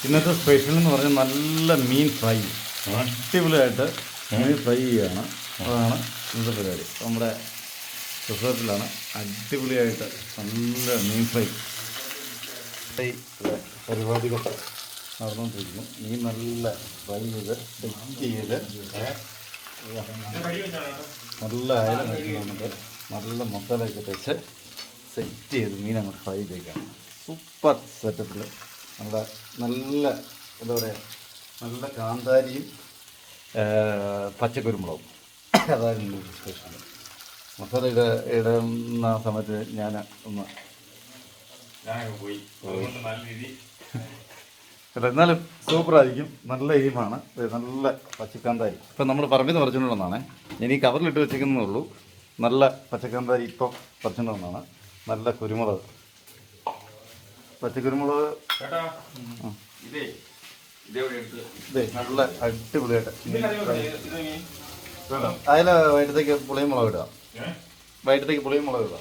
ഇന്നത്തെ സ്പെഷ്യൽ എന്ന് പറഞ്ഞാൽ നല്ല മീൻ ഫ്രൈ, അടിപൊളിയായിട്ട് മീൻ ഫ്രൈ ചെയ്യുകയാണ്. അതാണ് ഇന്നത്തെ പരിപാടി. നമ്മുടെ റിസോർട്ടിലാണ് അടിപൊളിയായിട്ട് നല്ല മീൻ ഫ്രൈ പരിപാടികൾ നടന്നുകൊണ്ടിരിക്കുന്നു. മീൻ നല്ല ഫ്രൈ ചെയ്ത് ടെസ്റ്റ് ചെയ്ത് നല്ല അയല നമുക്ക് നല്ല മസാലയൊക്കെ തേച്ച് സെറ്റ് ചെയ്ത് മീൻ അങ്ങോട്ട് ഫ്രൈ ചെയ്യിക്കുകയാണ്. സൂപ്പർ സെറ്റപ്പിൽ നമ്മുടെ നല്ല എന്താ പറയുക, നല്ല കാന്താരിയും പച്ചക്കുരുമുളകും, അതായിരുന്നു സ്പെഷ്യൽ. മസാല ഇടുന്ന സമയത്ത് ഞാൻ ഒന്ന് പോയി, എന്നാലും സൂപ്പറായിരിക്കും. നല്ല എരിമാണ്, നല്ല പച്ചക്കാന്താരി. ഇപ്പം നമ്മൾ പറമ്പിൽ നിന്ന് പറിച്ചുകൊണ്ടുവന്നാണ്. ഞാൻ ഈ കവറിലിട്ട് വെച്ചിരിക്കുന്നേ ഉള്ളൂ. നല്ല പച്ചക്കാന്താരി ഇപ്പം പറിച്ചുകൊണ്ടുവന്നാണ്. നല്ല കുരുമുളക്, പച്ചക്കുരുമുളക് നല്ല അടിപൊളിയായിട്ട്. അതിൽ വൈകിട്ടത്തേക്ക് പുളിയും മുളക് ഇടുക, വൈകിട്ടത്തേക്ക് പുളിയും മുളക് ഇടുക.